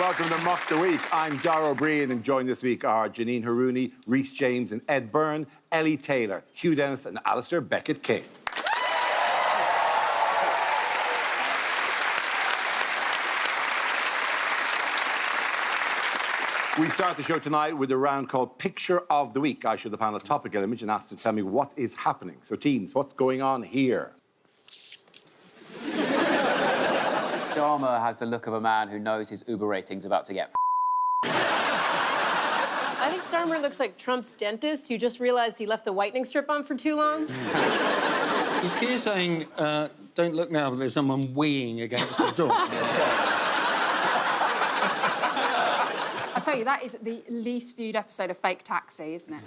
welcome to Mock the Week. I'm Dara O'Brien, and joined this week are Janine Harouni, Rhys James and Ed Byrne, Ellie Taylor, Hugh Dennis and Alasdair Beckett-King. We start the show tonight with a round called Picture of the Week. I show the panel a topical image and ask to tell me what is happening. So, teams, what's going on here? Starmer has the look of a man who knows his Uber rating's about to get I think Starmer looks like Trump's dentist who just realized he left the whitening strip on for too long. He's here saying, don't look now, but there's someone weeing against the door. I tell you, that is the least viewed episode of Fake Taxi, isn't it?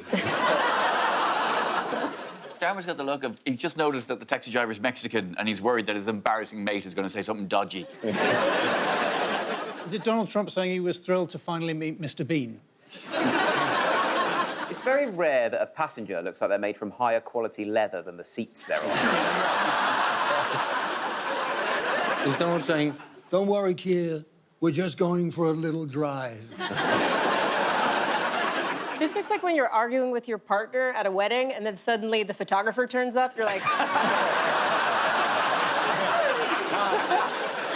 Starmer's got the look of... He's just noticed that the taxi driver's Mexican and he's worried that his embarrassing mate is going to say something dodgy. Is it Donald Trump saying he was thrilled to finally meet Mr. Bean? It's very rare that a passenger looks like they're made from higher quality leather than the seats they're on. Is Donald saying, don't worry, Keir, we're just going for a little drive. This looks like when you're arguing with your partner at a wedding and then suddenly the photographer turns up. You're like...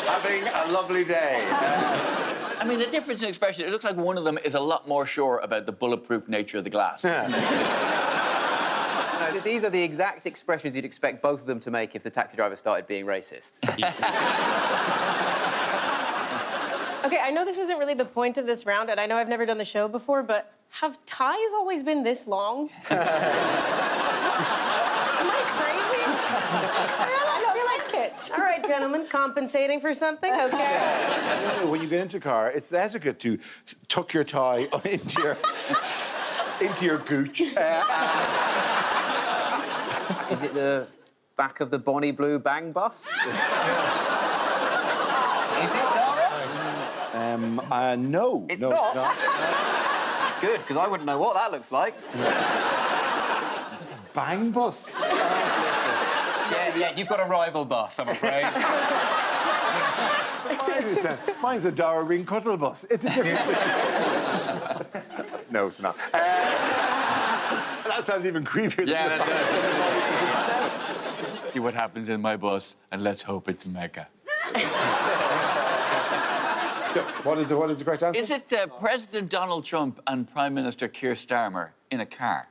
Having a lovely day. I mean, the difference in expression, it looks like one of them is a lot more sure about the bulletproof nature of the glass. No, these are the exact expressions you'd expect both of them to make if the taxi driver started being racist. OK, I know this isn't really the point of this round, and I know I've never done the show before, but have ties always been this long? Am I crazy? I like it. All right, gentlemen, compensating for something, OK? When you get into a car, it's etiquette to tuck your tie into your gooch. Is it the back of the Bonnie Blue Bang bus? Is it, Dara? No. It's no, not? No. Good, because I wouldn't know what that looks like. It's a bang bus. Yeah, you've got a rival bus, I'm afraid. Mine's a Dara Ring Cuddle bus. It's a different thing. No, it's not. That sounds even creepier. Yeah, that does. See what happens in my bus, and let's hope it's Mecca. So, what is the correct answer? Is it President Donald Trump and Prime Minister Keir Starmer in a car?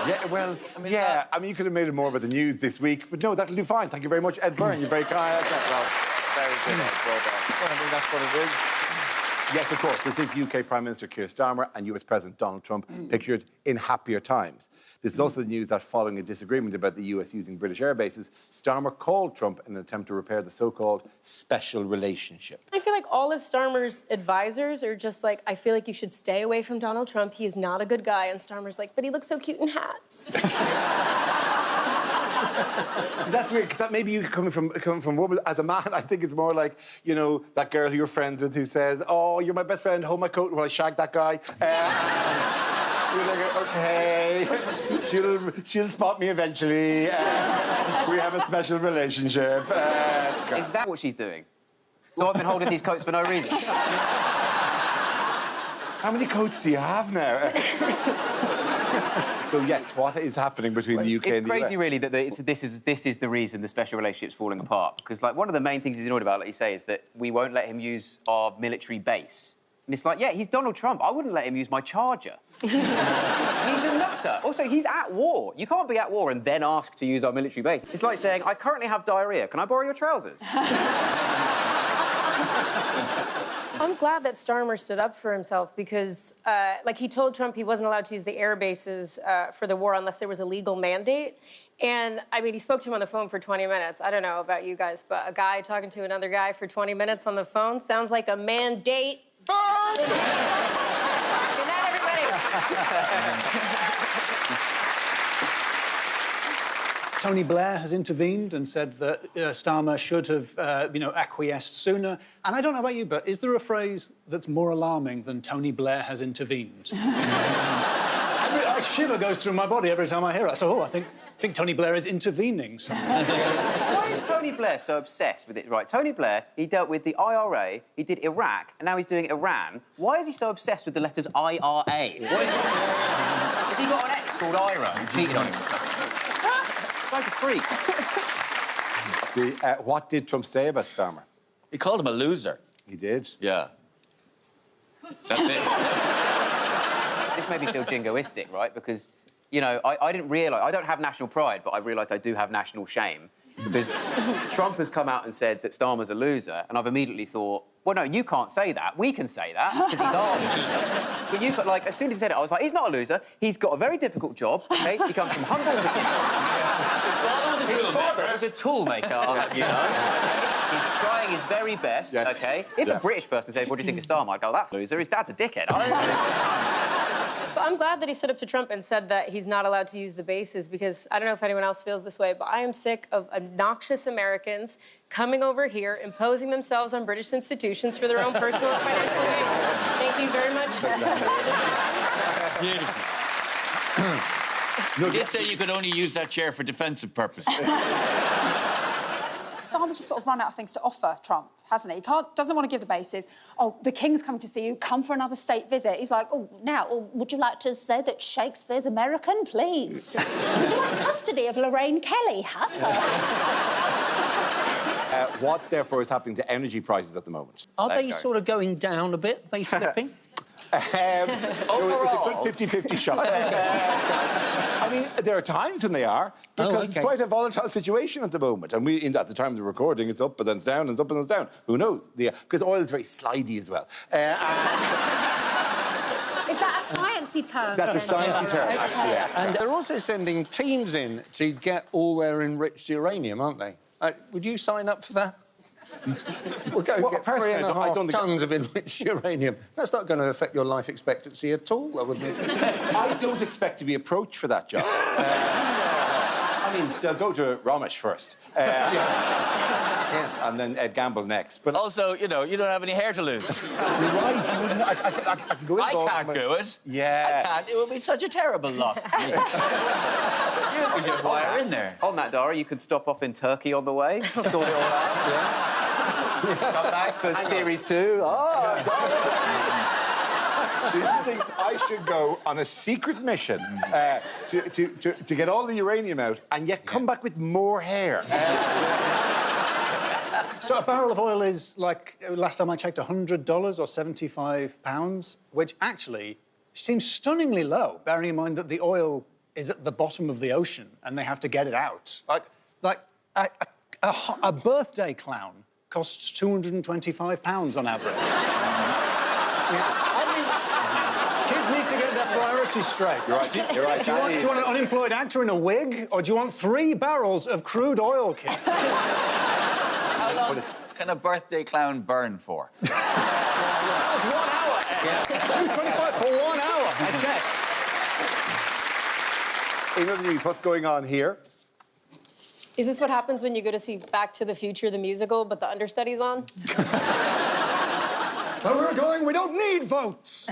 Yeah, well, I mean, you could have made it more about the news this week, but no, that'll do fine. Thank you very much, Ed Byrne. You're very kind. Well, very good, Ed. Well done. Well, I think that's what it is. Yes, of course. This is UK Prime Minister Keir Starmer and US President Donald Trump pictured in happier times. This is also the news that following a disagreement about the US using British air bases, Starmer called Trump in an attempt to repair the so-called special relationship. I feel like all of Starmer's advisors are just like, I feel like you should stay away from Donald Trump. He is not a good guy. And Starmer's like, but he looks so cute in hats. That's weird, because that maybe you coming from a woman. As a man, I think it's more like, you know, that girl who you're friends with who says, oh, you're my best friend, hold my coat while I shag that guy. You're like, okay, she'll spot me eventually. We have a special relationship. Is that what she's doing? So I've been holding these coats for no reason? How many coats do you have now? So, yes, what is happening between the UK and the US? It's crazy, really, that this is the reason the special relationship's falling apart. Because, like, one of the main things he's annoyed about, like you say, is that we won't let him use our military base. And it's like, yeah, he's Donald Trump. I wouldn't let him use my charger. He's a nutter. Also, he's at war. You can't be at war and then ask to use our military base. It's like saying, I currently have diarrhoea. Can I borrow your trousers? I'm glad that Starmer stood up for himself because, like, he told Trump he wasn't allowed to use the air bases for the war unless there was a legal mandate. And, I mean, he spoke to him on the phone for 20 minutes. I don't know about you guys, but a guy talking to another guy for 20 minutes on the phone sounds like a mandate. Good night, everybody. Tony Blair has intervened and said that Starmer should have, acquiesced sooner. And I don't know about you, but is there a phrase that's more alarming than Tony Blair has intervened? A shiver goes through my body every time I hear it. So, I think think Tony Blair is intervening somehow. Why is Tony Blair so obsessed with it? Right, Tony Blair, he dealt with the IRA, he did Iraq, and now he's doing Iran. Why is he so obsessed with the letters IRA? What is has he got an ex called Ira who cheated on him? Guy's a freak. What did Trump say about Starmer? He called him a loser. He did. Yeah. That's it. This made me feel jingoistic, right? Because, you know, I didn't realise... I don't have national pride, but I realised I do have national shame. Because Trump has come out and said that Starmer's a loser, and I've immediately thought, well, no, you can't say that. We can say that, because he's our loser. But you could, like, as soon as he said it, I was like, he's not a loser. He's got a very difficult job, OK? He comes from humble beginnings. His father was a tool maker, you know? He's trying his very best, yes. OK? If a British person said, what do you think of Starmer? I'd go, that loser. His dad's a dickhead. But I'm glad that he stood up to Trump and said that he's not allowed to use the bases because I don't know if anyone else feels this way, but I am sick of obnoxious Americans coming over here, imposing themselves on British institutions for their own personal and financial gain. Thank you very much. You did say you could only use that chair for defensive purposes. Starmer's just sort of run out of things to offer Trump, hasn't he? He doesn't want to give the bases. Oh, the King's coming to see you. Come for another state visit. He's like, oh, now, would you like to say that Shakespeare's American, please? Would you like custody of Lorraine Kelly? Have her. What, therefore, is happening to energy prices at the moment? Are they sort of going down a bit? Are they slipping? It's a good 50-50 shot. I mean, there are times when they are, because it's quite a volatile situation at the moment. And at the time of the recording, it's up and then it's down and it's up and then it's down. Who knows? Because oil is very slidey as well. Is that a sciencey term? That's a sciencey term, actually, yeah. And they're also sending teams in to get all their enriched uranium, aren't they? Would you sign up for that? We're going to get 3.5 tons of enriched uranium. That's not going to affect your life expectancy at all, I wouldn't think. I don't expect to be approached for that job. I mean, they'll go to Ramesh first. And then Ed Gamble next. But Also, you know, you don't have any hair to lose. you're right. I can go in I can't do it. Yeah. I can't. It would be such a terrible loss. You could just wire in there. On that, Dara, you could stop off in Turkey on the way, sort it all out. Come back for Series 2. Oh, Do you think I should go on a secret mission to get all the uranium out and yet come back with more hair? So a barrel of oil is, like, last time I checked, $100 or £75, which actually seems stunningly low, bearing in mind that the oil is at the bottom of the ocean and they have to get it out. Like a birthday clown costs £225 on average. I mean, kids need to get their priorities straight. You're right. Do you want an unemployed actor in a wig, or do you want 3 barrels of crude oil, kid? How long can a birthday clown burn for? That was 1 hour, Ed. $225 for 1 hour. I checked. In other news, what's going on here? Is this what happens when you go to see Back to the Future, the musical, but the understudy's on? Where we're going, we don't need votes.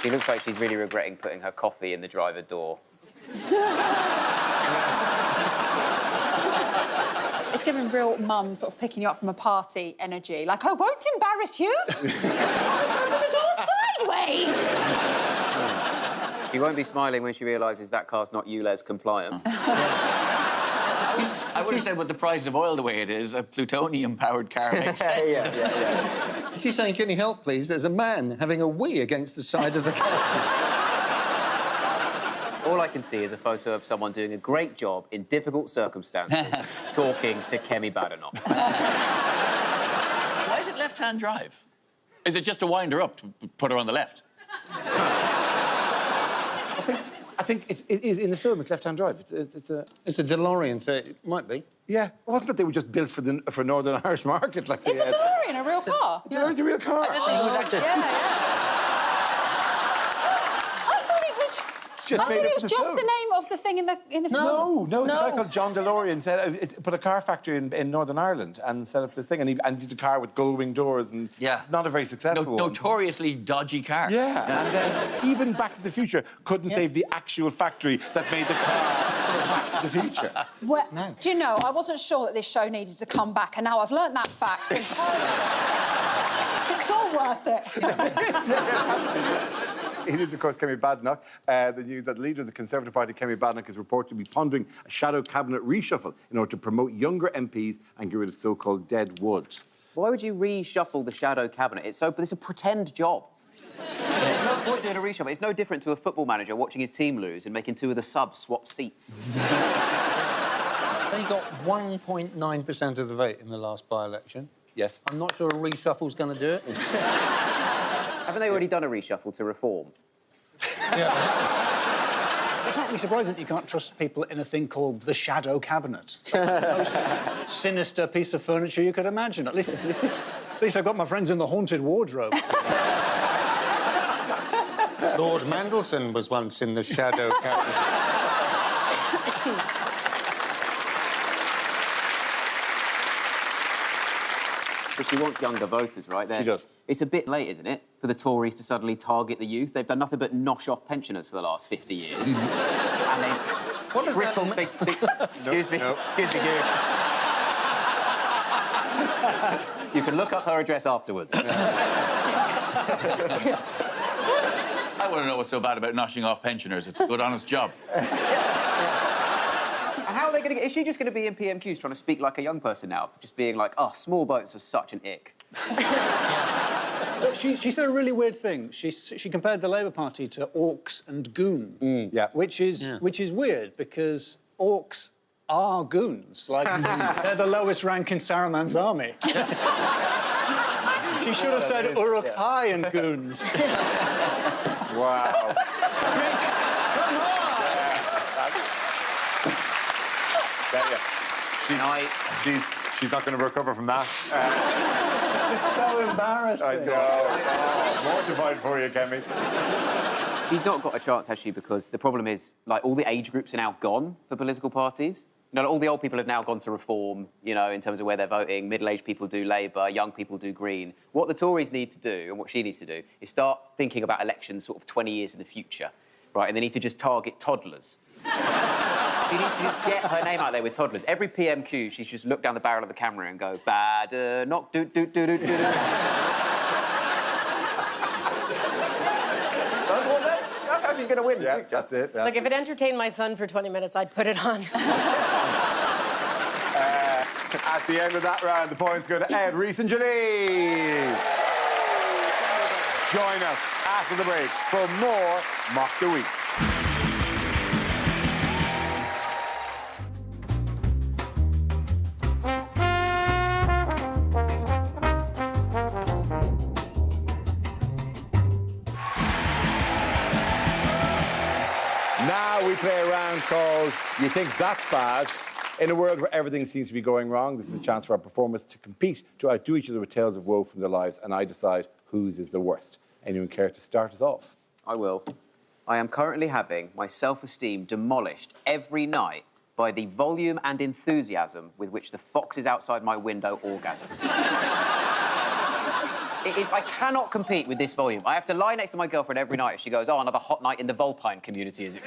She looks like she's really regretting putting her coffee in the driver door. It's giving real mum sort of picking you up from a party energy. Like, I won't embarrass you. I'll just open the door sideways. She won't be smiling when she realises that car's not ULEZ compliant. I would have said with the price of oil the way it is, a plutonium-powered car makes sense. Yeah. She's saying, can you help, please? There's a man having a wee against the side of the car. All I can see is a photo of someone doing a great job in difficult circumstances, talking to Kemi Badenoch. Why is it left-hand drive? Is it just to wind her up, to put her on the left? I think it is in the film. It's left-hand drive. It's a DeLorean, so it might be. Yeah, wasn't it they were just built for Northern Irish market? Like Is the DeLorean a real car? It's a real car. I didn't think it was actually... I thought it was just the name of the thing in the No, it's a guy called John DeLorean put a car factory in Northern Ireland and set up this thing, and he did a car with gull-wing doors, and not a very successful one. Notoriously dodgy car. Yeah, and then even Back to the Future couldn't save the actual factory that made the car Back to the Future. Well, do you know, I wasn't sure that this show needed to come back, and now I've learnt that fact. It's all worth it. It is, of course, Kemi Badenoch. The news that the leader of the Conservative Party, Kemi Badenoch, is reported to be pondering a shadow cabinet reshuffle in order to promote younger MPs and get rid of so-called dead wood. Why would you reshuffle the shadow cabinet? It's a pretend job. There's no point doing a reshuffle. It's no different to a football manager watching his team lose and making two of the subs swap seats. They got 1.9% of the vote in the last by-election. Yes. I'm not sure a reshuffle's going to do it. Haven't they already done a reshuffle to reform? It's not really surprising that you can't trust people in a thing called the shadow cabinet. It's like the most sinister piece of furniture you could imagine. At least I've got my friends in the haunted wardrobe. Lord Mandelson was once in the shadow cabinet. But she wants younger voters, right? She does. It's a bit late, isn't it, for the Tories to suddenly target the youth? They've done nothing but nosh off pensioners for the last 50 years. And they triple... Excuse me, excuse me, Hugh. You can look up her address afterwards. I want to know what's so bad about noshing off pensioners. It's a good, honest job. How are they going to get... Is she just going to be in PMQs trying to speak like a young person now? Just being like, oh, small boats are such an ick. Look, she said a really weird thing. She compared the Labour Party to orcs and goons. Which is weird, because orcs are goons. Like, they're the lowest rank in Saruman's army. She should have said Uruk-hai and goons. Wow. She's not going to recover from that. It's so embarrassing. I know. Oh, mortified for you, Kemi. She's not got a chance, has she? Because the problem is, like, all the age groups are now gone for political parties. You know, all the old people have now gone to Reform, you know, in terms of where they're voting. Middle-aged people do Labour, young people do Green. What the Tories need to do, and what she needs to do, is start thinking about elections sort of 20 years in the future, right? And they need to just target toddlers. She needs to just get her name out there with toddlers. Every PMQ, she should just look down the barrel of the camera and go, bad, not do. That's how she's going to win. Yeah, that's it. Like, if it entertained my son for 20 minutes, I'd put it on. At the end of that round, the points go to Ed, Rhys and Janine. Join us after the break for more Mock the Week. Now we play a round called You Think That's Bad. In a world where everything seems to be going wrong, this is a chance for our performers to compete, to outdo each other with tales of woe from their lives, and I decide whose is the worst. Anyone care to start us off? I will. I am currently having my self-esteem demolished every night by the volume and enthusiasm with which the foxes outside my window orgasm. It is, I cannot compete with this volume. I have to lie next to my girlfriend every night as she goes, oh, another hot night in the Vulpine community, is it?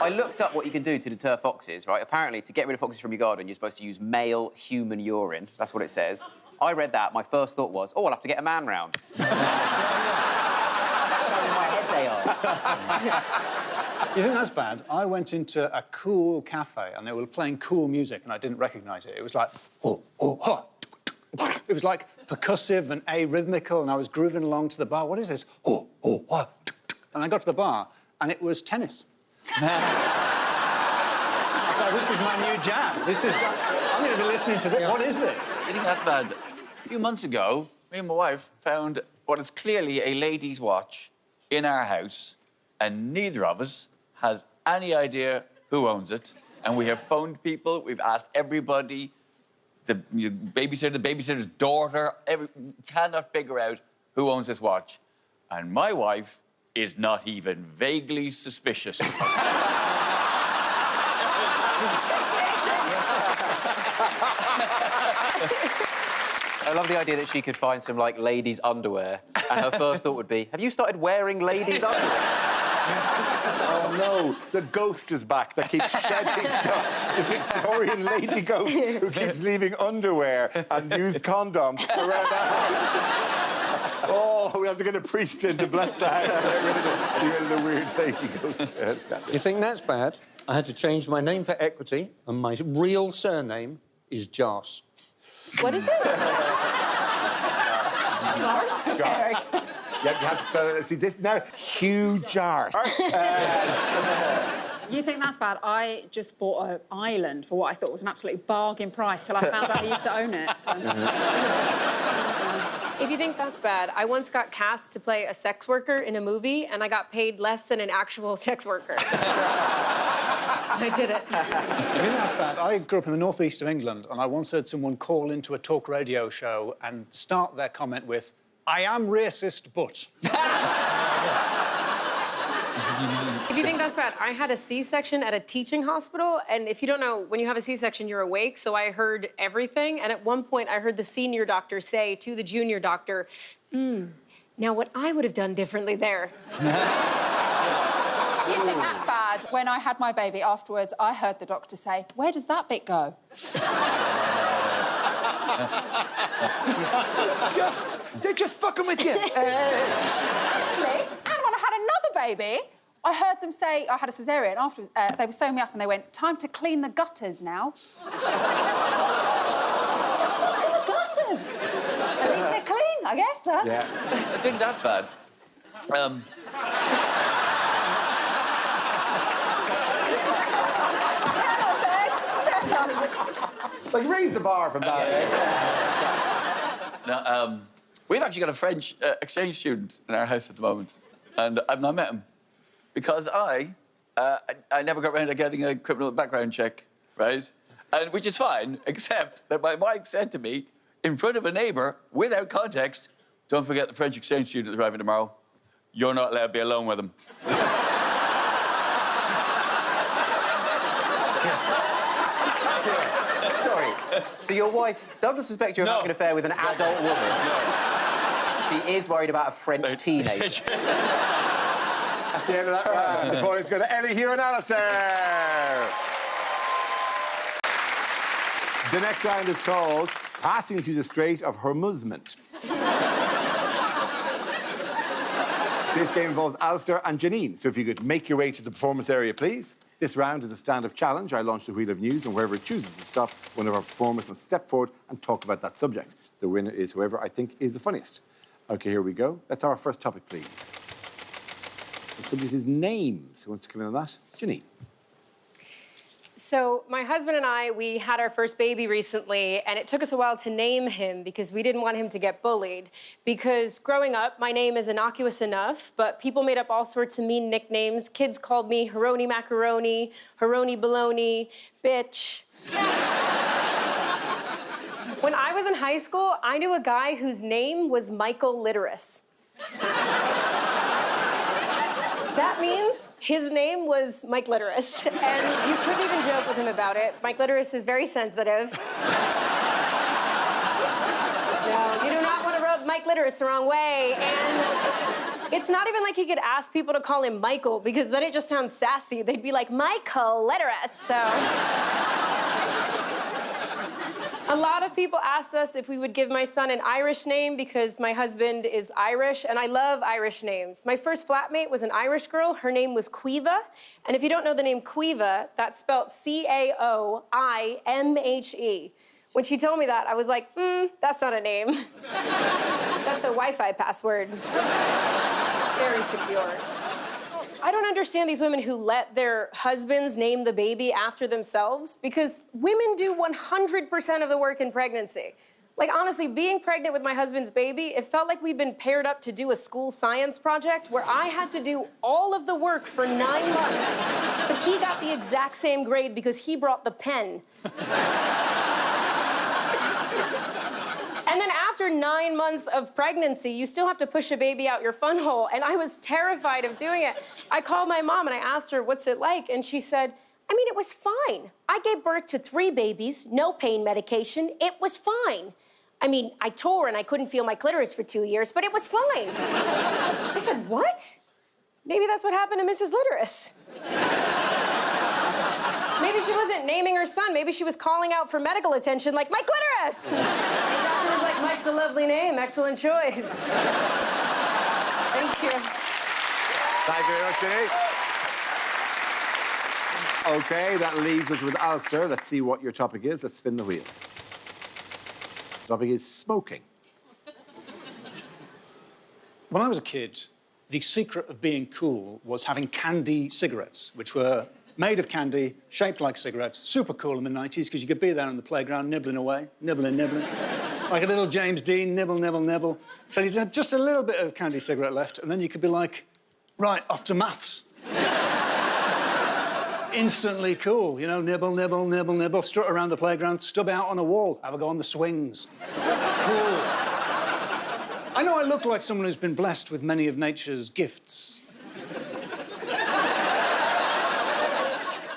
I looked up what you can do to deter foxes, right? Apparently, to get rid of foxes from your garden, you're supposed to use male human urine. That's what it says. I read that. My first thought was, oh, I'll have to get a man round. That's how in my head they are. You think that's bad? I went into a cool cafe and they were playing cool music and I didn't recognise it. It was like, oh, oh, ha. It was like percussive and arrhythmical, and I was grooving along to the bar. What is this? Oh, oh, what? And I got to the bar, and it was tennis. I thought, this is my new jam. I'm going to be listening to this. What is this? I think that's bad. A few months ago, me and my wife found what is clearly a lady's watch in our house, and neither of us has any idea who owns it. And we have phoned people, we've asked everybody, the babysitter's daughter, cannot figure out who owns this watch. And my wife is not even vaguely suspicious. I love the idea that she could find some, like, ladies' underwear, and her first thought would be, have you started wearing ladies' underwear? Oh, no. The ghost is back that keeps shedding stuff. The Victorian lady ghost who keeps leaving underwear and used condoms around the house. Oh, we have to get a priest in to bless the house. Get rid of the weird lady ghost. You think that's bad? I had to change my name for equity, and my real surname is Joss. What is it? Lars? Eric. Yeah, you have to spell it. See, this now, Hugh Jars. You think that's bad? I just bought an island for what I thought was an absolute bargain price till I found out I used to own it. So. If you think that's bad, I once got cast to play a sex worker in a movie, and I got paid less than an actual sex worker. I did it. I think that's bad. I grew up in the northeast of England, and I once heard someone call into a talk radio show and start their comment with, "I am racist, but..." If you think that's bad, I had a C-section at a teaching hospital, and if you don't know, when you have a C-section, you're awake, so I heard everything, and at one point, I heard the senior doctor say to the junior doctor, now what I would have done differently there. You think that's bad? When I had my baby afterwards, I heard the doctor say, "Where does that bit go?" They're just fucking with you. Actually, and when I had another baby, I heard them say, I had a cesarean afterwards, they were sewing me up and they went, "Time to clean the gutters now." The gutters? At least they're clean, I guess, huh? Yeah. I think that's bad. It's like, raise the bar from that. Now, we've actually got a French exchange student in our house at the moment, and I've not met him because I never got around to getting a criminal background check, right? And which is fine, except that my wife said to me, in front of a neighbour, without context, "Don't forget the French exchange student is arriving tomorrow. You're not allowed to be alone with him." Sorry, so your wife doesn't suspect you of having an affair with an adult woman? No. She is worried about a French teenager. At the end of that round, the points go to Ellie, Hugh, and Alasdair. The next round is called Passing Through the Strait of Hormuz. This game involves Alasdair and Janine, so if you could make your way to the performance area, please. This round is a stand-up challenge. I launch the wheel of news, and wherever it chooses to stop, one of our performers must step forward and talk about that subject. The winner is whoever I think is the funniest. OK, here we go. Let's have our first topic, please. The subject is names. Who wants to come in on that? Janine. So my husband and I, we had our first baby recently, and it took us a while to name him because we didn't want him to get bullied. Because growing up, my name is innocuous enough, but people made up all sorts of mean nicknames. Kids called me Harouni Macaroni, Harouni Baloney, bitch. When I was in high school, I knew a guy whose name was Michael Litteris. That means his name was Mike Litteris, and you couldn't even joke with him about it. Mike Litteris is very sensitive. No, you do not want to rub Mike Litteris the wrong way, and it's not even like he could ask people to call him Michael, because then it just sounds sassy. They'd be like, Michael Litteris, so... A lot of people asked us if we would give my son an Irish name because my husband is Irish, and I love Irish names. My first flatmate was an Irish girl. Her name was Caoimhe, and if you don't know the name Caoimhe, that's spelled C-A-O-I-M-H-E. When she told me that, I was like, that's not a name. That's a Wi-Fi password. Very secure. I don't understand these women who let their husbands name the baby after themselves, because women do 100% of the work in pregnancy. Like, honestly, being pregnant with my husband's baby, it felt like we'd been paired up to do a school science project where I had to do all of the work for 9 months, but he got the exact same grade because he brought the pen. And then after 9 months of pregnancy, you still have to push a baby out your fun hole, and I was terrified of doing it. I called my mom and I asked her, what's it like? And she said, I mean, it was fine. I gave birth to 3 babies, no pain medication. It was fine. I mean, I tore and I couldn't feel my clitoris for 2 years, but it was fine. I said, what? Maybe that's what happened to Mrs. Litteris. Maybe she wasn't naming her son. Maybe she was calling out for medical attention like, my clitoris! The doctor was like, Mike's a lovely name, excellent choice. Thank you. Thank you very much, Janine. OK, that leaves us with Alasdair. Let's see what your topic is. Let's spin the wheel. The topic is smoking. When I was a kid, the secret of being cool was having candy cigarettes, which were made of candy, shaped like cigarettes, super cool in the 90s, because you could be there on the playground, nibbling away, nibbling. Like a little James Dean, nibble. So you had just a little bit of candy cigarette left, and then you could be like, right, off to maths. Instantly cool, you know, nibble, strut around the playground, stub out on a wall, have a go on the swings. Cool. I know I look like someone who's been blessed with many of nature's gifts.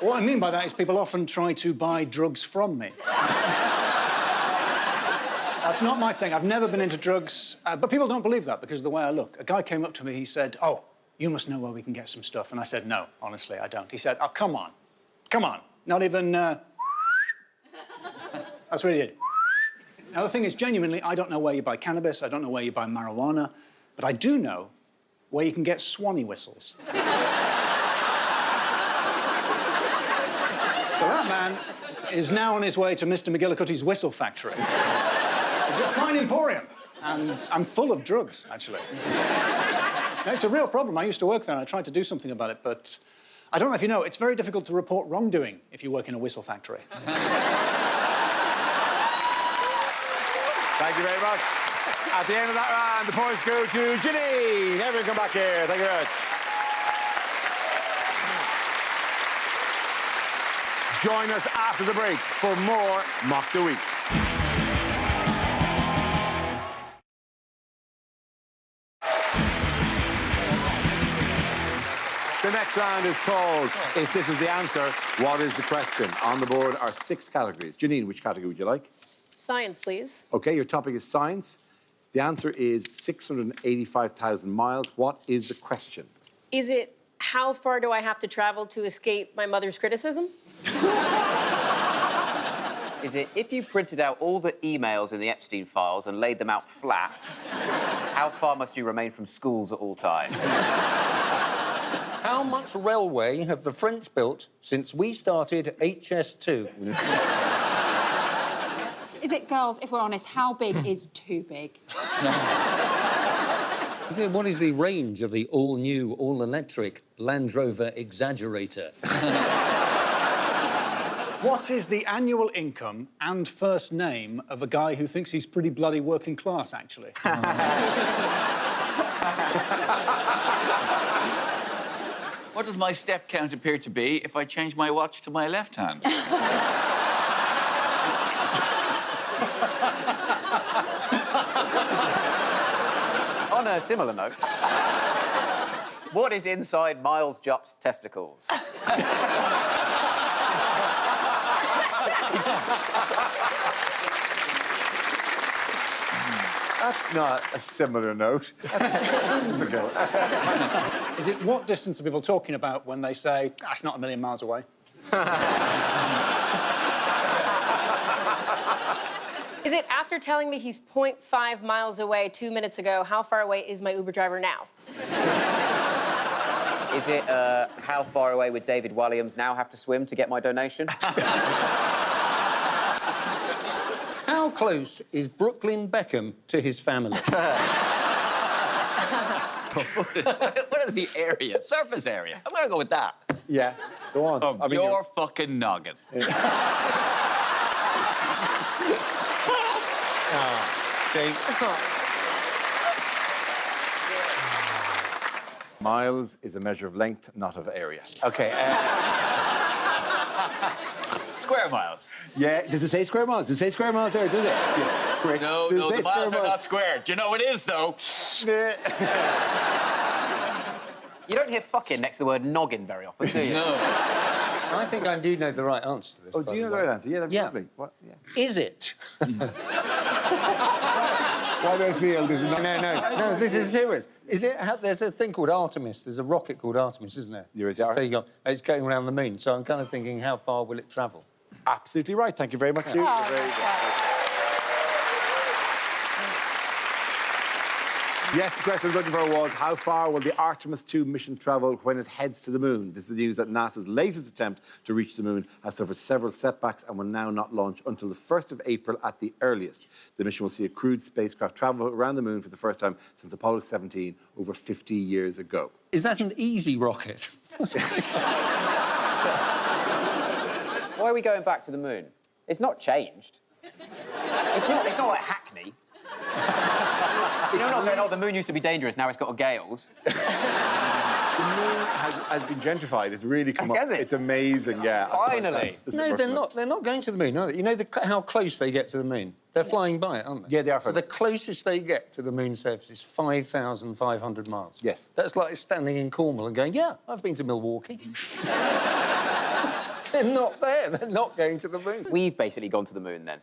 What I mean by that is people often try to buy drugs from me. That's not my thing. I've never been into drugs, but people don't believe that because of the way I look. A guy came up to me, he said, oh, you must know where we can get some stuff. And I said, no, honestly, I don't. He said, oh, come on. Not even, That's what he did. Now, the thing is, genuinely, I don't know where you buy cannabis, I don't know where you buy marijuana, but I do know where you can get swanny whistles. So that man is now on his way to Mr. McGillicuddy's whistle factory. It's a fine emporium, and I'm full of drugs, actually. Now, it's a real problem. I used to work there, and I tried to do something about it, but I don't know if you know, it's very difficult to report wrongdoing if you work in a whistle factory. Thank you very much. At the end of that round, the points go to Janine. Everyone come back here. Thank you very much. Join us after the break for more Mock the Week. The next round is called If This Is the Answer, What Is the Question? On the board are 6 categories. Janine, which category would you like? Science, please. OK, your topic is science. The answer is 685,000 miles. What is the question? Is it how far do I have to travel to escape my mother's criticism? Is it if you printed out all the emails in the Epstein files and laid them out flat, how far must you remain from schools at all times? How much railway have the French built since we started HS2? Is it, girls, if we're honest, how big is too big? What is the range of the all-new, all-electric Land Rover Exaggerator? What is the annual income and first name of a guy who thinks he's pretty bloody working class, actually? What does my step count appear to be if I change my watch to my left hand? On a similar note, what is inside Miles Jupp's testicles? That's not a similar note. Is it what distance are people talking about when they say, that's not a million miles away? Is it after telling me he's 0.5 miles away 2 minutes ago, how far away is my Uber driver now? Is it how far away would David Walliams now have to swim to get my donation? How close is Brooklyn Beckham to his family? What is the area? Surface area. I'm going to go with that. Yeah, go on. Of your fucking noggin. Miles is a measure of length, not of area. OK. Square miles. Yeah, does it say square miles? Does it say square miles there, does it? Yeah. Square. No, Does it no, say the miles square are not square. Do you know what it is, though? You don't hear fucking next to the word noggin very often, do you? No. I think I do know the right answer to this. Oh, by do you know the the way. right answer? Yeah, that'd be Yeah. lovely. What? Yeah. Is it? Why do I feel this is not... No, this is serious. Is it? There's a thing called Artemis. There's a rocket called Artemis, isn't there? There is, There you go. It's going around the moon. So I'm kind of thinking, how far will it travel? Absolutely right. Thank you very much, Hugh. Oh, Very that's good. right. Yes, the question I was looking for was, how far will the Artemis 2 mission travel when it heads to the moon? This is the news that NASA's latest attempt to reach the moon has suffered several setbacks and will now not launch until the 1st of April at the earliest. The mission will see a crewed spacecraft travel around the moon for the first time since Apollo 17 over 50 years ago. Is that an easy rocket? Why are we going back to the moon? It's not changed. It's not like Hackney. You know, not going, oh, the moon used to be dangerous, now it's got gales. The moon has been gentrified. It's really come up. Has it? It's amazing, yeah. Finally. No, they're not. They're not going to the moon, are they? You know how close they get to the moon? They're flying by it, aren't they? Yeah, they are. So the closest they get to the moon's surface is 5,500 miles. Yes. That's like standing in Cornwall and going, yeah, I've been to Milwaukee. They're not there. They're not going to the moon. We've basically gone to the moon, then.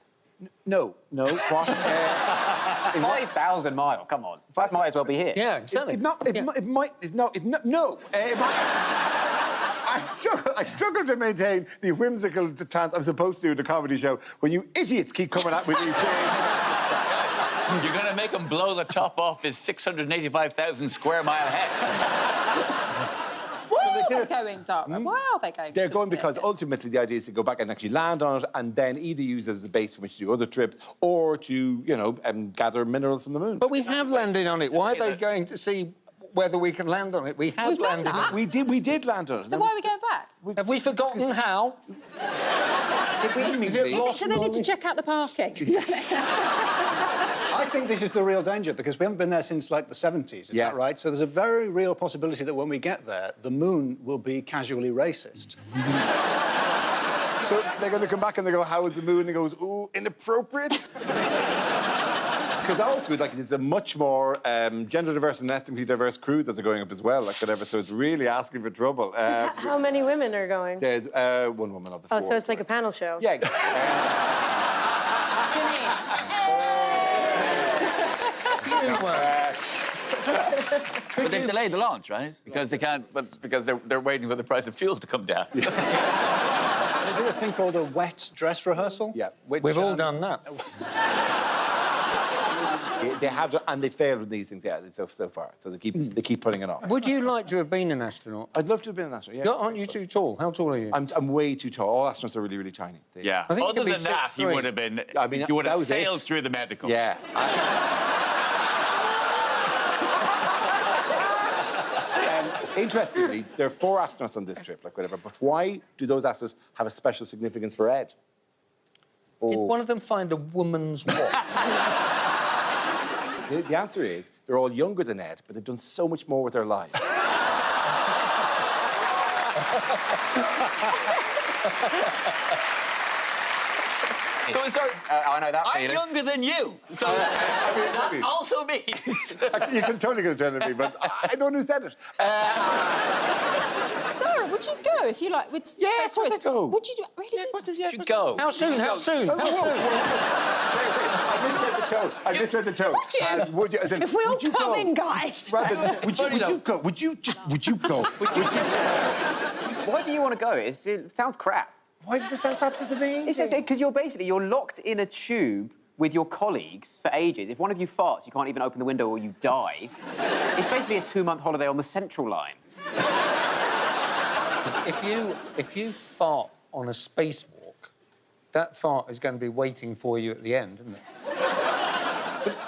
No. What? 5,000 miles, come on. That might as well be here. Yeah, exactly. It might. I struggle to maintain the whimsical stance I'm supposed to do in a comedy show when you idiots keep coming at me with these things. You're going to make him blow the top off his 685,000 square mile head. Why are they going, Dara? Why are they going? They're to going the because moon? ultimately the idea is to go back and actually land on it and then either use it as a base from which to do other trips or to, gather minerals from the moon. But we have landed on it. Why are they going to see whether we can land on it? We have We've done landed that. on it. We did land on it. So why are we going back? Have we forgotten how? Is it lost So they need to knowledge? check out the parking. I think this is the real danger because we haven't been there since like the 70s, is that right? So there's a very real possibility that when we get there, the moon will be casually racist. So they're going to come back and they go, how is the moon? And he goes, ooh, inappropriate. Because also, this is a much more gender diverse and ethnically diverse crew that they're going up as well, so it's really asking for trouble. How many women are going? There's one woman of the four. Oh, so it's like a panel show. Yeah, exactly. Janine. But they've delayed the launch, right? Because they can't. Because they're waiting for the price of fuel to come down. They do a thing called a wet dress rehearsal. Yeah. Which, We've all done that. They have, and they failed with these things, so far. So they keep putting it off. Would you like to have been an astronaut? I'd love to have been an astronaut. Yeah. Aren't you too tall? How tall are you? I'm way too tall. All astronauts are really, really tiny. Yeah. I think you Other could be than that, you 6'3". would have been. I mean, you would that have was sailed it. through the medical. Yeah. Interestingly, there are 4 astronauts on this trip, whatever. But why do those astronauts have a special significance for Ed? Did one of them find a woman's watch? The answer is they're all younger than Ed, but they've done so much more with their lives. So, sorry, I know that I'm feeling. younger than you, so that also means. You can totally get it me, but I don't know who said it. Dara, would you go if you like? Yeah, of course I'd go. Would you do? Really? Yeah, of course I You go. How soon? How soon? How soon? I misread the tone. Would you? Would you? As in, If we all would you come go? in, guys. Rather than, would you go? Would you go? Why do you want to go? It sounds crap. Why does this sound perhaps as amazing? It's because you're locked in a tube with your colleagues for ages. If one of you farts, you can't even open the window or you die. It's basically a 2-month holiday on the Central Line. If you fart on a spacewalk, that fart is going to be waiting for you at the end, isn't it?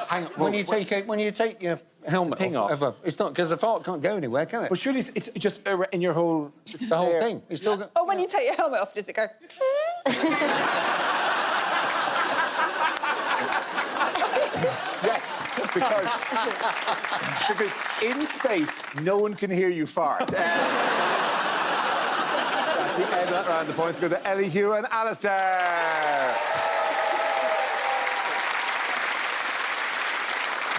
Hang on. When you take your helmet thing off, off. whatever, it's not because the fart can't go anywhere, can it? But surely it's just in your whole... The whole thing. It's still go... Oh, when you take your helmet off, does it go? Yes, because in space, no one can hear you fart. At the end of that round, the points go to Ellie, Hugh and Alasdair.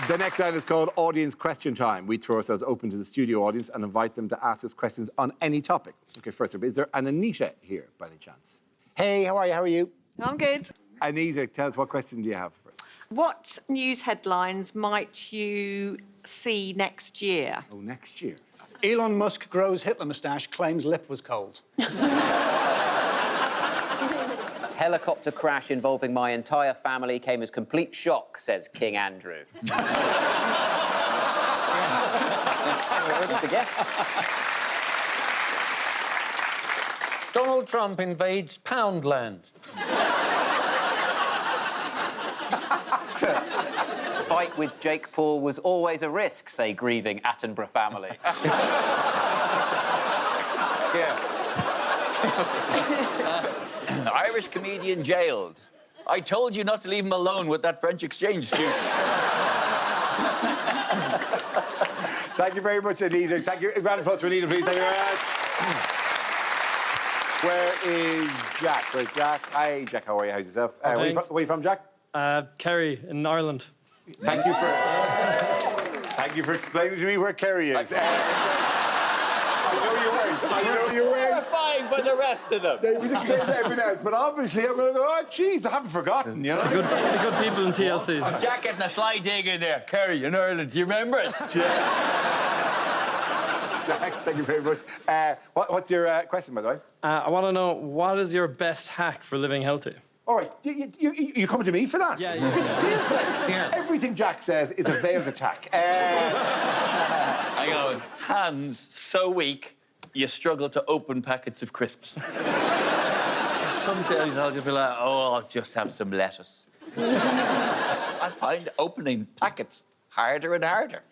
The next round is called Audience Question Time. We throw ourselves open to the studio audience and invite them to ask us questions on any topic. OK, first up, is there an Anita here, by any chance? Hey, how are you? How are you? I'm good. Anita, tell us, what question do you have for us? What news headlines might you see next year? Oh, next year. Elon Musk grows Hitler moustache, claims lip was cold. Helicopter crash involving my entire family came as complete shock, says King Andrew. Ready to guess? Donald Trump invades Poundland. Fight with Jake Paul was always a risk, say grieving Attenborough family. Yeah. Irish comedian jailed. I told you not to leave him alone with that French exchange student. Thank you very much, Anita. Thank you. Round of applause for Anita, please. Thank you very much. Where is Jack? Where's Jack? Hi, Jack. How are you? How's yourself? Where are you from, Jack? Kerry in Ireland. Thank you for explaining to me where Kerry is. I know you weren't. Terrifying by the rest of them. They was explaining to everyone else, but obviously I'm going to go, oh, jeez, I haven't forgotten, you know? The good people in TLC. Jack getting a sly dig in there. Kerry in Ireland, do you remember it? Jack, thank you very much. What's your question, by the way? I want to know, what is your best hack for living healthy? All right, you coming to me for that? Yeah. It feels like everything Jack says is a veiled attack. I go, hands so weak, you struggle to open packets of crisps. Sometimes I'll just be like, oh, I'll just have some lettuce. I find opening packets harder and harder.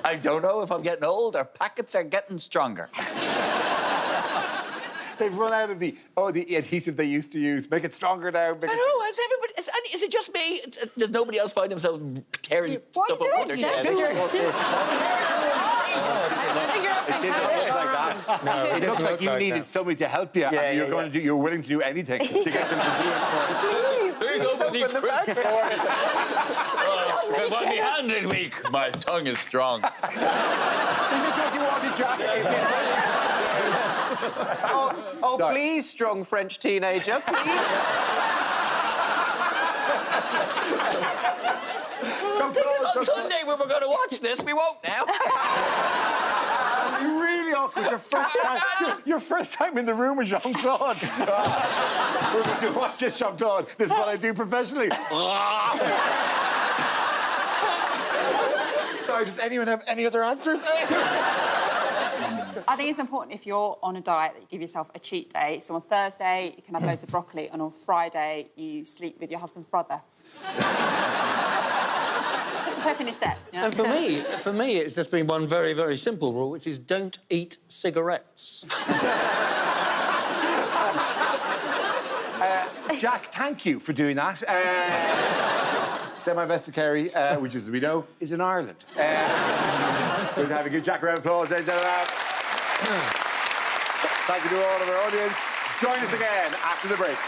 I don't know if I'm getting old or packets are getting stronger. They've run out of the adhesive they used to use. Make it stronger now. I know, is everybody... Is it just me? Does nobody else find themselves carrying stuff up on their chest? It did not look like that. No, It looked like you needed somebody to help you, and you're willing to do anything to get them to do it for you. Please open these crisps for me. Because my hand is weak, my tongue is strong. Is this what you wanted, Jack? Oh, please, strong French teenager, please. On Sunday we were going to watch this, we won't now. You really awkward. Your first time in the room with Jean-Claude. We're going to watch this, Jean-Claude. This is what I do professionally. Sorry, does anyone have any other answers? I think it's important if you're on a diet that you give yourself a cheat day. So on Thursday, you can have loads of broccoli, and on Friday, you sleep with your husband's brother. Just a pep in his step. You know? And for me, it's just been one very, very simple rule, which is don't eat cigarettes. Jack, thank you for doing that. Send my best to Kerry, which, as we know, is in Ireland. Good to have a good Jack round of applause, ladies and gentlemen. Thank you to all of our audience. Join us again after the break.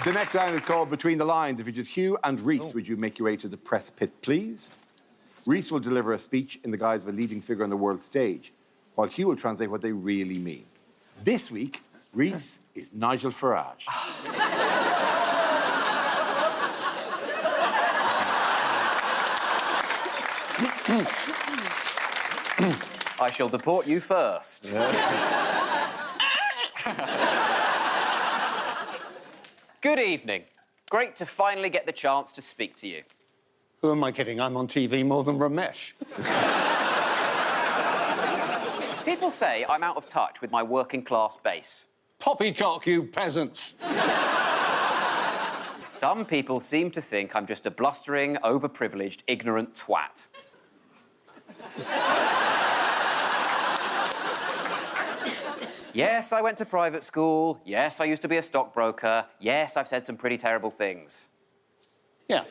The next round is called Between the Lines. If you just Hugh and Rhys, would you make your way to the press pit, please? Rhys will deliver a speech in the guise of a leading figure on the world stage, while Hugh will translate what they really mean. This week, Rhys is Nigel Farage. I shall deport you first. Good evening. Great to finally get the chance to speak to you. Who am I kidding? I'm on TV more than Ramesh. People say I'm out of touch with my working-class base. Poppycock, you peasants. Some people seem to think I'm just a blustering, overprivileged, ignorant twat. Yes, I went to private school. Yes, I used to be a stockbroker. Yes, I've said some pretty terrible things. Yeah.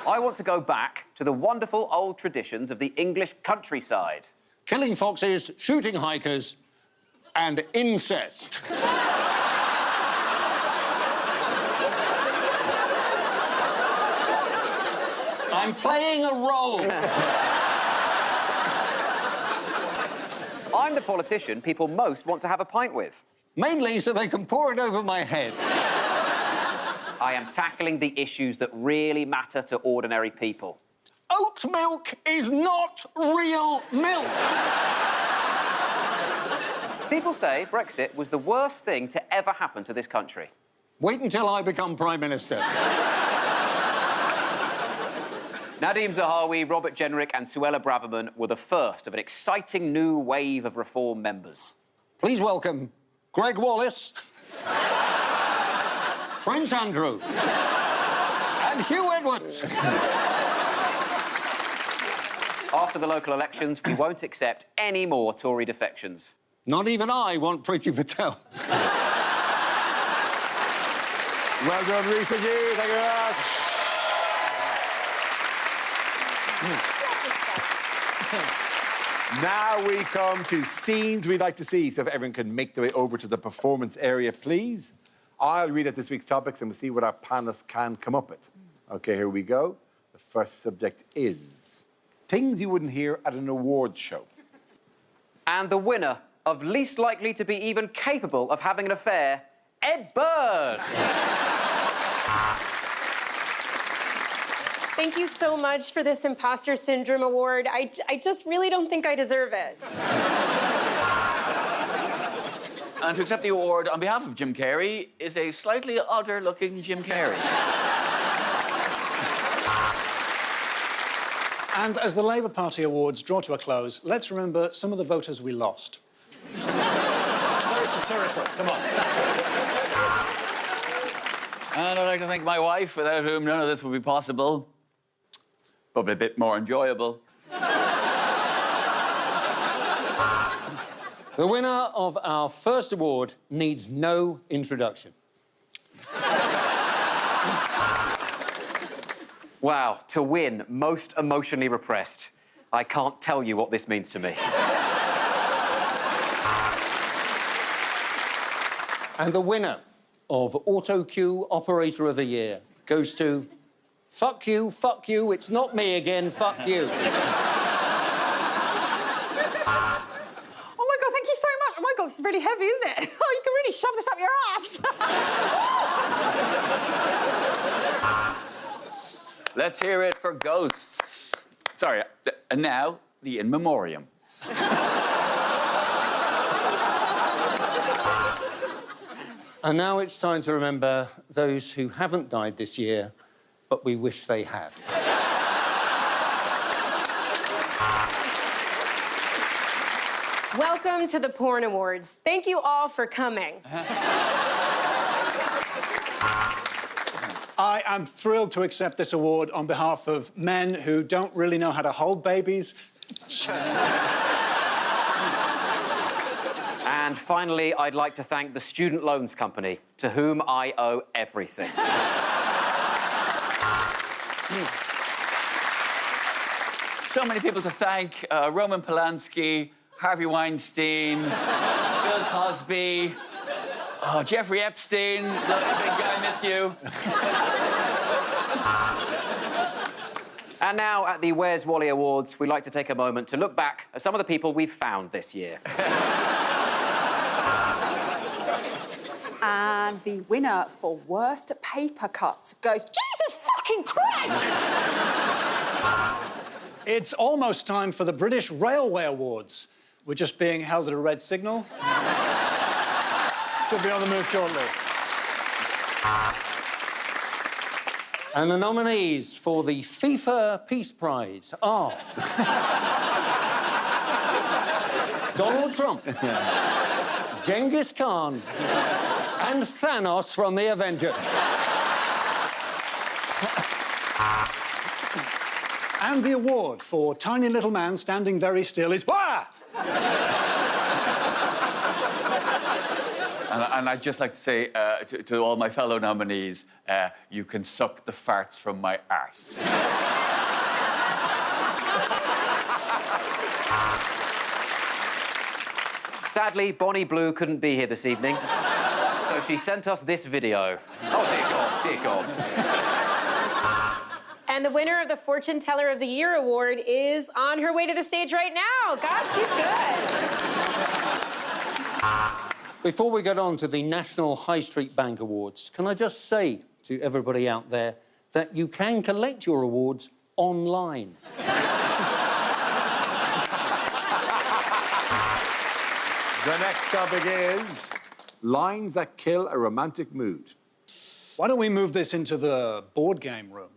I want to go back to the wonderful old traditions of the English countryside. Killing foxes, shooting hikers, and incest. I'm playing a role. I'm the politician people most want to have a pint with. Mainly so they can pour it over my head. I am tackling the issues that really matter to ordinary people. Oat milk is not real milk. People say Brexit was the worst thing to ever happen to this country. Wait until I become Prime Minister. Nadeem Zahawi, Robert Jenrick and Suella Braverman were the first of an exciting new wave of reform members. Please welcome Greg Wallace, Prince Andrew, and Hugh Edwards. After the local elections, we won't accept any more Tory defections. Not even I want Priti Patel. Well done, Rhys and Hugh. Thank you very much. Now we come to scenes we'd like to see, so if everyone can make their way over to the performance area, please. I'll read out this week's topics and we'll see what our panelists can come up with. OK, here we go. The first subject is things you wouldn't hear at an awards show. And the winner of least likely to be even capable of having an affair, Ed Byrne. Thank you so much for this Imposter Syndrome Award. I just really don't think I deserve it. And to accept the award on behalf of Jim Carrey is a slightly odder-looking Jim Carrey. And as the Labour Party awards draw to a close, let's remember some of the voters we lost. Very satirical. Come on, satire. And I'd like to thank my wife, without whom none of this would be possible. Probably a bit more enjoyable. The winner of our first award needs no introduction. Wow, to win most emotionally repressed. I can't tell you what this means to me. And the winner of Auto Cue Operator of the Year goes to fuck you, it's not me again, fuck you. Oh, my God, thank you so much. Oh, my God, this is really heavy, isn't it? Oh, you can really shove this up your ass. Let's hear it for ghosts. Sorry, and now, the in memoriam. And now it's time to remember those who haven't died this year, but we wish they had. Welcome to the Porn Awards. Thank you all for coming. I am thrilled to accept this award on behalf of men who don't really know how to hold babies. And finally, I'd like to thank the Student Loans Company, to whom I owe everything. So many people to thank. Roman Polanski, Harvey Weinstein, Bill Cosby, Jeffrey Epstein. Love you, big guy, miss you. And now, at the Where's Wally Awards, we'd like to take a moment to look back at some of the people we've found this year. And the winner for worst paper cut goes, Jesus fucking Christ! It's almost time for the British Railway Awards. We're just being held at a red signal. Should be on the move shortly. And the nominees for the FIFA Peace Prize are... Donald Trump, Genghis Khan, and Thanos from the Avengers. And the award for tiny little man standing very still is... Wah! And I'd just like to say to all my fellow nominees, you can suck the farts from my arse. Sadly, Bonnie Blue couldn't be here this evening, so she sent us this video. Oh, dear God, dear God. And the winner of the Fortune Teller of the Year award is on her way to the stage right now. God, she's good. Before we get on to the National High Street Bank Awards, can I just say to everybody out there that you can collect your awards online. The next topic is lines that kill a romantic mood. Why don't we move this into the board game room?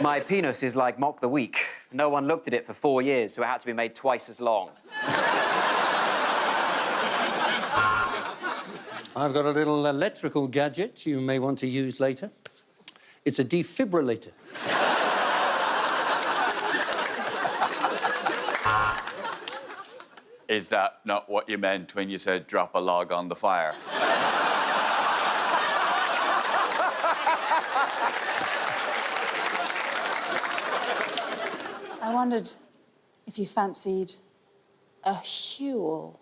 My penis is like Mock the Week. No one looked at it for 4 years, so it had to be made twice as long. I've got a little electrical gadget you may want to use later. It's a defibrillator. Is that not what you meant when you said drop a log on the fire? I wondered if you fancied a Hugh.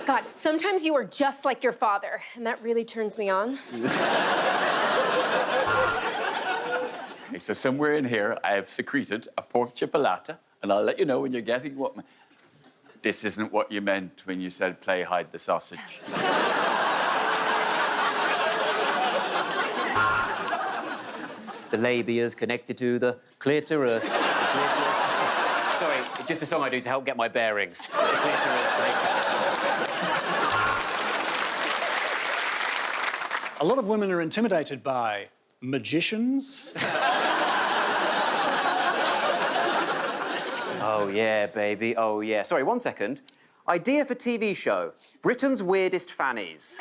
God, sometimes you are just like your father, and that really turns me on. Okay, so somewhere in here, I have secreted a pork chipolata, and I'll let you know when you're getting what... This isn't what you meant when you said play hide the sausage. The labia is connected to the clitoris. Sorry, it's just a song I do to help get my bearings. The clitoris, A lot of women are intimidated by magicians. Oh, yeah, baby, oh, yeah. Sorry, 1 second. Idea for TV show. Britain's Weirdest Fannies.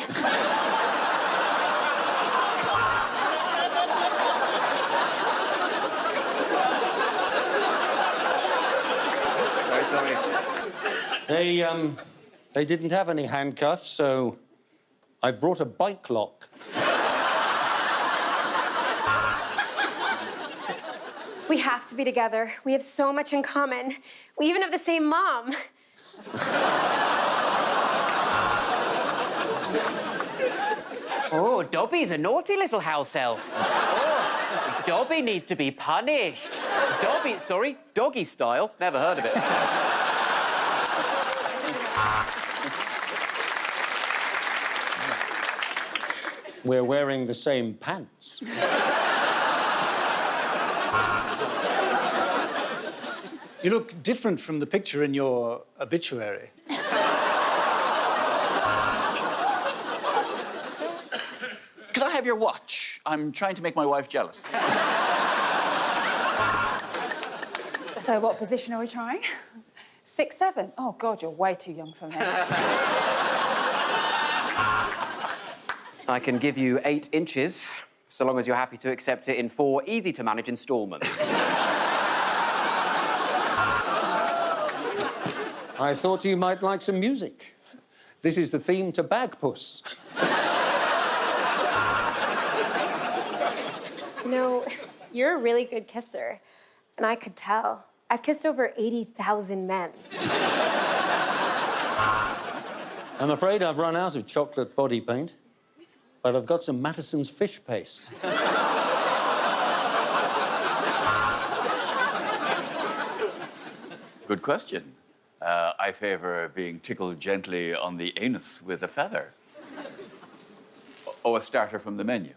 Very sorry. They didn't have any handcuffs, so I brought a bike lock. We have to be together. We have so much in common. We even have the same mom. Oh, Dobby's a naughty little house elf. Oh, Dobby needs to be punished. Dobby, sorry, doggy style. Never heard of it. We're wearing the same pants. You look different from the picture in your obituary. Could I have your watch? I'm trying to make my wife jealous. So what position are we trying? 6, 7? Oh, God, you're way too young for me. I can give you 8 inches, so long as you're happy to accept it in 4 easy-to-manage instalments. I thought you might like some music. This is the theme to Bagpuss. You know, you're a really good kisser, and I could tell. I've kissed over 80,000 men. I'm afraid I've run out of chocolate body paint, but I've got some Mattison's fish paste. Good question. I favour being tickled gently on the anus with a feather. Oh, a starter from the menu.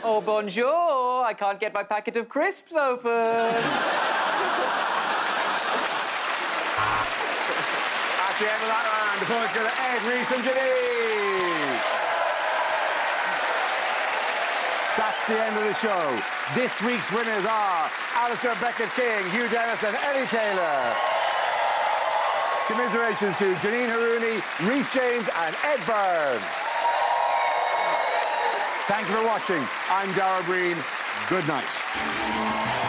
Oh, bonjour. I can't get my packet of crisps open. At the end of that round, the points go to Ed, Rhys and Janine. That's the end of the show. This week's winners are Alasdair, Beckett-King, Hugh and Ellie Taylor. Commiserations to Janine Harouni, Rhys James and Ed Byrne. Thank you for watching. I'm Dara Breen. Good night.